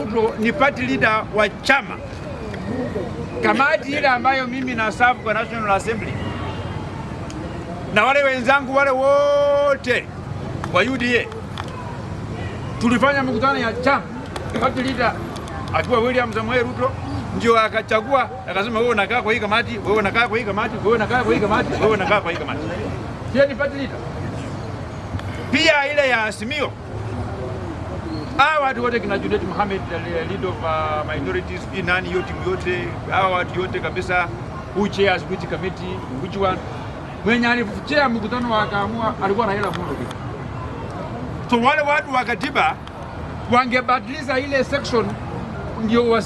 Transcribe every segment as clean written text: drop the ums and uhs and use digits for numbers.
Ruto ni party leader wa chama. Kamati ile ambayo mimi na serve kwa National Assembly na wale wenzangu wale wote wa UDA tulifanya mkutano ya chama. Party leader akiwa William Samoei Ruto ndio akachagua, akasema wewe unakaa kwa hii kamati, wewe unakaa kwa hii kamati, wewe unakaa kwa hii kamati, wewe unakaa kwa hii kamati. Hiyo ni party leader. Pia ile ya Azimio, hawa watu wote kina Junet Mohamed, leader of minorities, nani yote yote, hawa watu yote kabisa, who chairs which committee, which one, mwenye alifuchea mkutano wakaamua alikuwa Raila Mondo. So wale watu wa katiba wangebadilisha ile section, ndio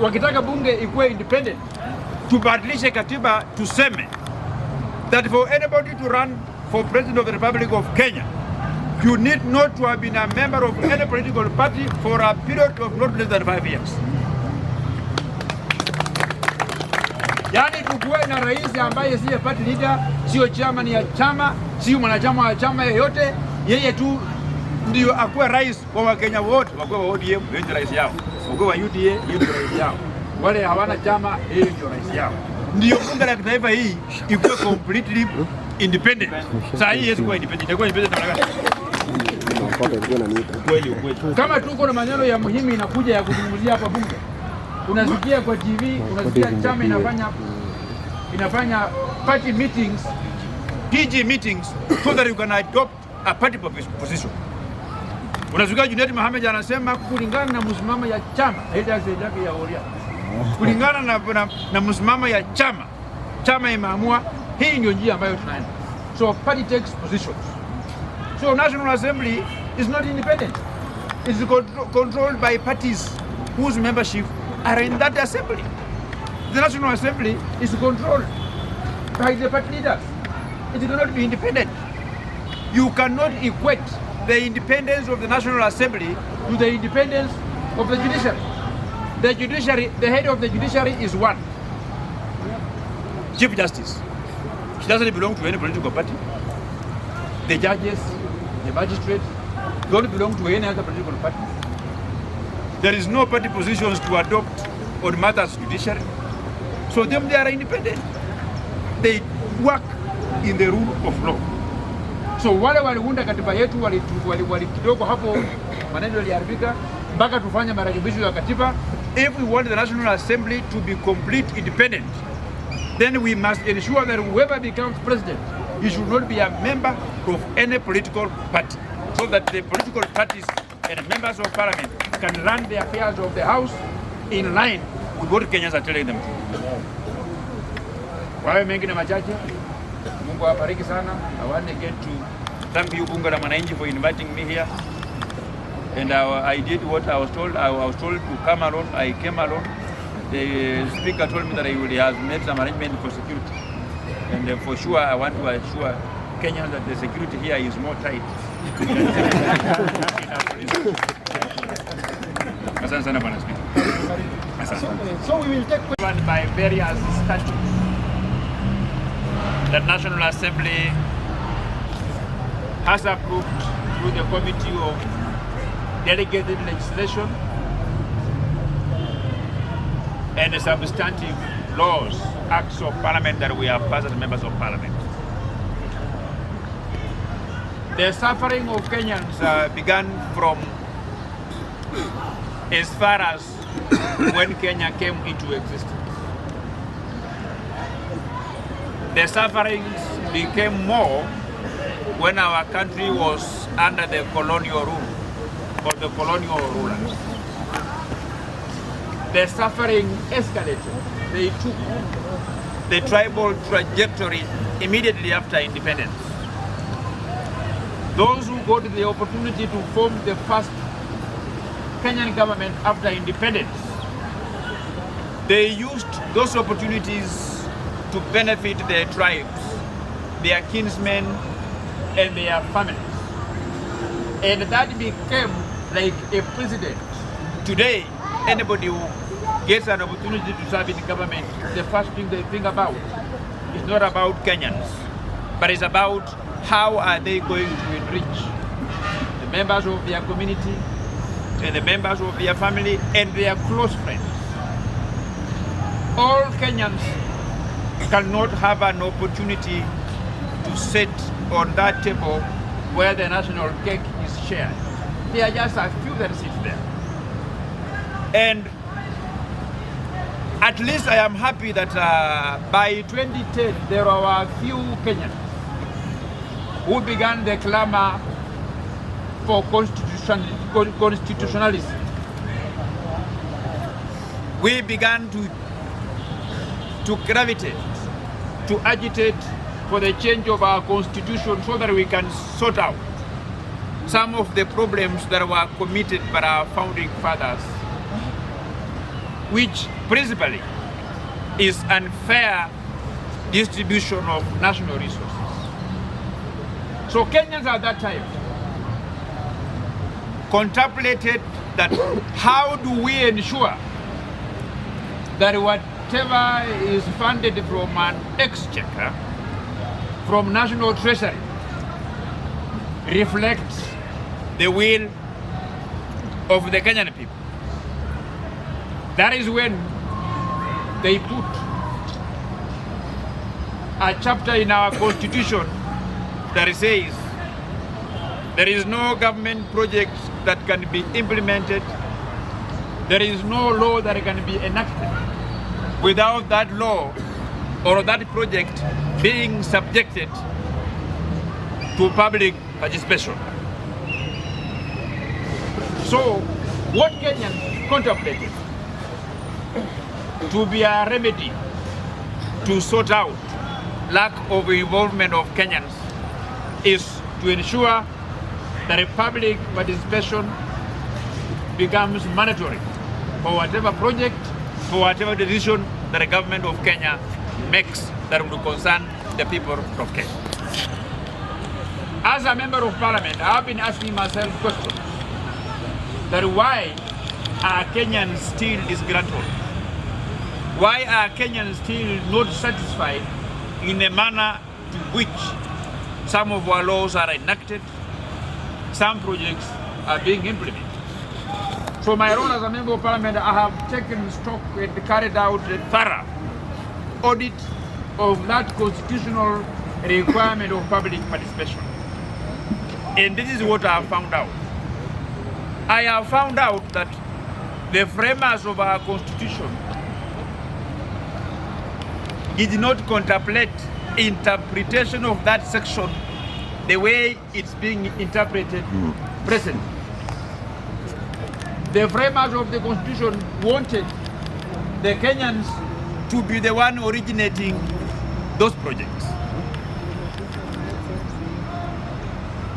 wakitaka bunge ikuwe independent, tubadilishe katiba tuseme that for anybody to run for President of the Republic of Kenya, you need not to have been a member of any political party for a period of not less than 5 years. Yani tukuwe na rais ambaye siye party leader, sio chairman ya chama, sio mwanachama wa chama yoyote, yeye tu ndio akuwe rais wa Wakenya wote, wakuwe wa ODM, yeye ndio rais yao, wakuwe wa UDA, yeye ndio rais yao, wale hawana chama, yeye ndio rais yao. Ndio bunge la kitaifa hii ikuwe completely independent. Sasa hii yetu kwa independent, itakuwa independent namna gani? Kama tuko na maneno ya muhimu inakuja ya kuzungumzia hapa bunge, unasikia kwa TV, unasikia chama inafanya party meetings, PG meetings, so that you can adopt a party position. Unasikia Junet Mohamed anasema kulingana na msimamo ya chama, ile yake ya Oria, kulingana na msimamo ya chama imeamua hii ndio njia ambayo tunaenda. So party takes positions. So National Assembly is not independent. It's controlled by parties whose membership are in that assembly. The National Assembly is controlled by the party leaders. It cannot be independent. You cannot equate the independence of the National Assembly to the independence of the judiciary. The head of the judiciary is one, Chief Justice. She doesn't belong to any political party. The judges, the magistrates don't belong to any other political party. There is no party positions to adopt on matters judiciary. So they are independent. They work in the rule of law. So wale waliunda katiba yetu wali kidogo hapo maneno yaliharibika mpaka tufanye marekebisho ya katiba. If we want the National Assembly to be complete independent, then we must ensure that whoever becomes president, he should not be a member of any political party, so that the political parties and members of parliament can run the affairs of the house in line with what Kenyans are telling them to. Wawe mengi na machache, Mungu awabariki sana. I want again to thank you Bunge la Mwananchi for inviting me here. And I did what I was told. I was told to come alone. I came alone. The speaker told me that he has made some arrangement for security. And for sure, I want to assure Kenyans that the security here is more tight. So we will take question by various statutes. The National Assembly has approved through the Committee of Delegated Legislation and substantive laws, acts of parliament that we have passed as members of parliament. The suffering of Kenyans began from as far as when Kenya came into existence. The sufferings became more when our country was under the colonial rule of the colonial rulers. The suffering escalated. They took the tribal trajectory immediately after independence. Those who got the opportunity to form the first Kenyan government after independence, they used those opportunities to benefit their tribes, their kinsmen, and their families. And that became like a precedent. Today, anybody who gets an opportunity to serve in government, the first thing they think about is not about Kenyans, but it's about how are they going to enrich the members of their community, and the members of their family and their close friends. All Kenyans cannot have an opportunity to sit on that table where the national cake is shared. There are just a few that sit there. And at least I am happy that by 2010 there were a few Kenyans who began the clamor for constitutionalism. We began to gravitate, to agitate for the change of our constitution so that we can sort out some of the problems that were committed by our founding fathers, which principally is unfair distribution of national resources. So Kenyans at that time contemplated that how do we ensure that whatever is funded from an exchequer, from national treasury, reflects the will of the Kenyan people. That is when they put a chapter in our constitution that says there is no government project that can be implemented, there is no law that can be enacted without that law or that project being subjected to public participation. So what Kenyans contemplated to be a remedy to sort out lack of involvement of Kenyans is to ensure that public participation becomes mandatory for whatever project, for whatever decision that the government of Kenya makes that will concern the people of Kenya. As a member of parliament, I have been asking myself questions that why are Kenyans still disgruntled? Why are Kenyans still not satisfied in the manner to which some of our laws are enacted, some projects are being implemented? So my role as a member of parliament, I have taken stock and carried out a thorough audit of that constitutional requirement of public participation. And this is what I have found out. I have found out that the framers of our constitution did not contemplate interpretation of that section the way it's being interpreted presently. The framers of the constitution wanted the Kenyans to be the one originating those projects.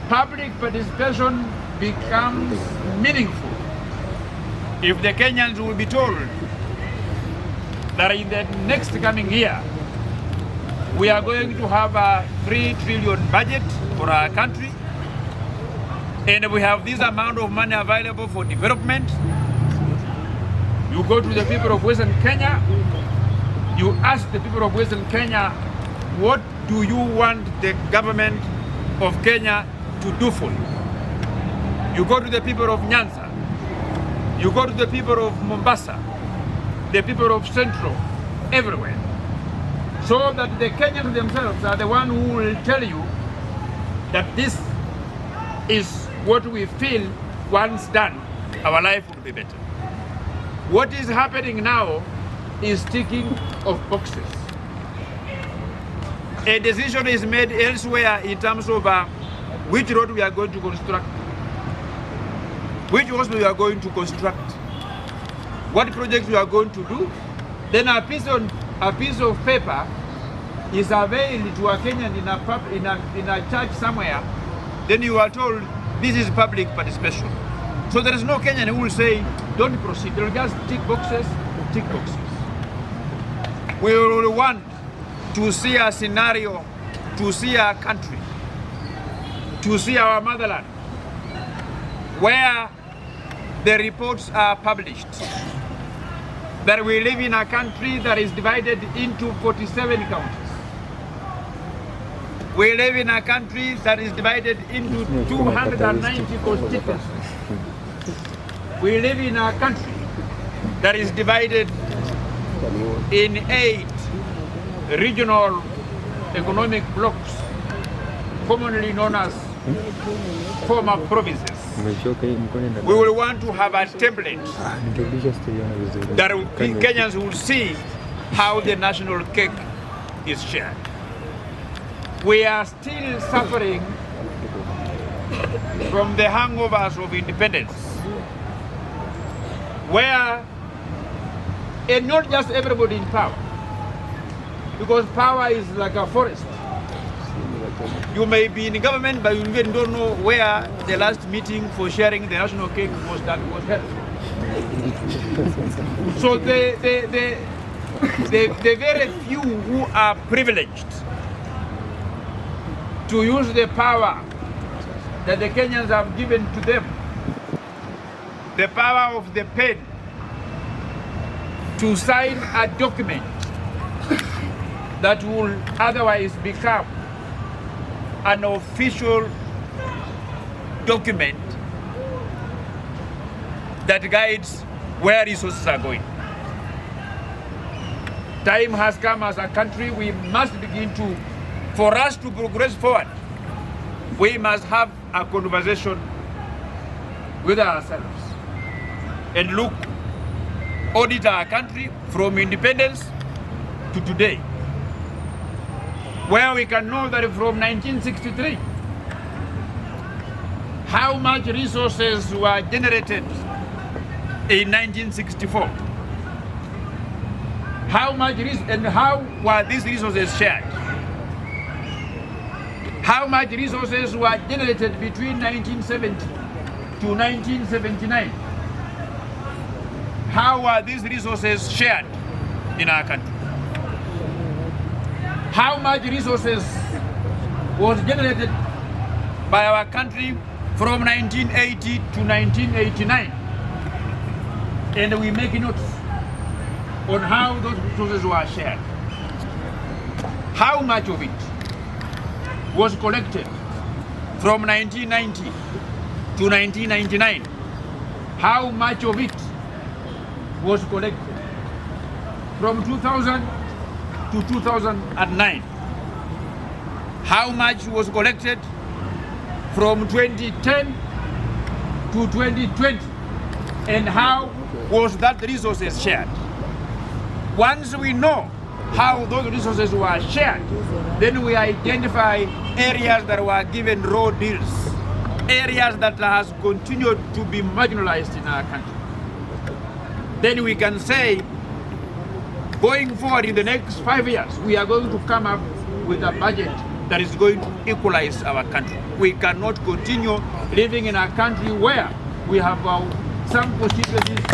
Public participation becomes meaningful if the Kenyans will be told that in the next coming year we are going to have a 3 trillion budget for our country, and we have this amount of money available for development. You go to the people of Western Kenya, you ask the people of Western Kenya, what do you want the government of Kenya to do for you? You go to the people of Nyanza, you go to the people of Mombasa, the people of Central, everywhere. So that the Kenyans themselves are the one who will tell you that this is what we feel once done, our life will be better. What is happening now is ticking of boxes. A decision is made elsewhere in terms of which road we are going to construct, which hospital we are going to construct, what projects we are going to do. Then a piece of paper is available to a Kenyan in a church somewhere. Then you are told this is public participation. So there is no Kenyan who will say don't proceed. They will just tick boxes, tick boxes. We will want to see a scenario, to see our country, to see our motherland, where the reports are published, that we live in a country that is divided into 47 counties. We live in a country that is divided into 290 constituencies. We live in a country that is divided in 8 regional economic blocks, commonly known as former provinces. We will want to have a template that Kenyans will see how the national cake is shared. We are still suffering from the hangovers of independence, where, and not just everybody in power, because power is like a forest. You may be in government, but you even don't know where the last meeting for sharing the national cake was held. So the very few who are privileged to use the power that the Kenyans have given to them, the power of the pen, to sign a document that will otherwise become an official document that guides where resources are going. Time has come as a country, we must begin to, for us to progress forward, we must have a conversation with ourselves and look, audit our country from independence to today, where we can know that from 1963, how much resources were generated in 1964, how much and how were these resources shared, how much resources were generated between 1970 to 1979, how were these resources shared in our country. How much resources was generated by our country from 1980 to 1989, and we make notes on how those resources were shared. How much of it was collected from 1990 to 1999? How much of it was collected from 2000 to 2009? How much was collected from 2010 to 2020? And how was that resources shared? Once we know how those resources were shared, then we identify areas that were given raw deals, areas that has continued to be marginalized in our country. Then we can say, going forward in the next 5 years, we are going to come up with a budget that is going to equalize our country. We cannot continue living in a country where we have some constituencies.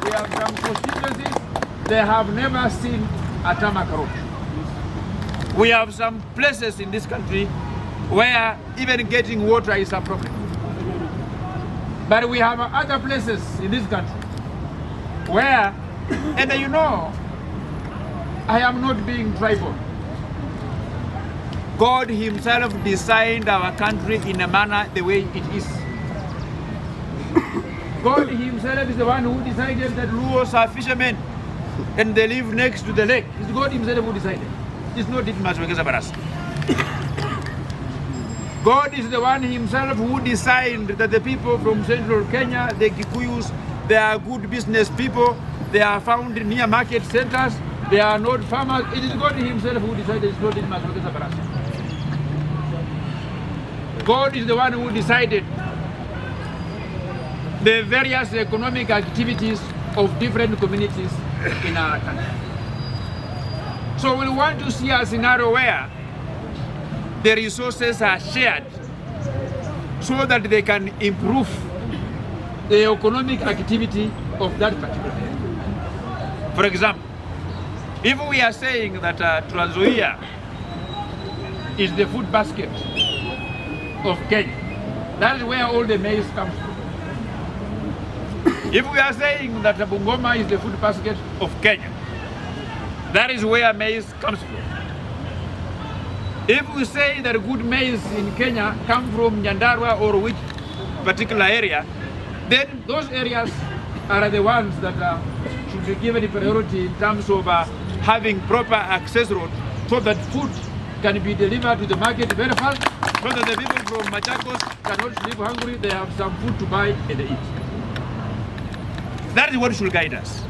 We have some constituencies, they have never seen a tarmac road. We have some places in this country where even getting water is a problem. But we have other places in this country where, and you know, I am not being tribal. God himself designed our country in a manner the way it is. God himself is the one who decided that Luos are fishermen and they live next to the lake. It's God himself who decided. It's not Didmus Barasa. God is the one himself who designed that the people from central Kenya, the Kikuyus, they are good business people. They are found near market centers. They are not farmers. It is God himself who decided. It's not Didmus Barasa. God is the one who decided the various economic activities of different communities in our country. So we want to see a scenario where the resources are shared so that they can improve the economic activity of that particular area. For example, if we are saying that Trans Nzoia is the food basket of Kenya, that is where all the maize comes from. If we are saying that Bungoma is the food basket of Kenya, that is where maize comes from. If we say that good maize in Kenya come from Nyandarua or which particular area, then those areas are the ones that should be given priority in terms of having proper access road so that food can be delivered to the market very fast, so that the people from Machakos cannot live hungry, they have some food to buy and eat. That is what should guide us.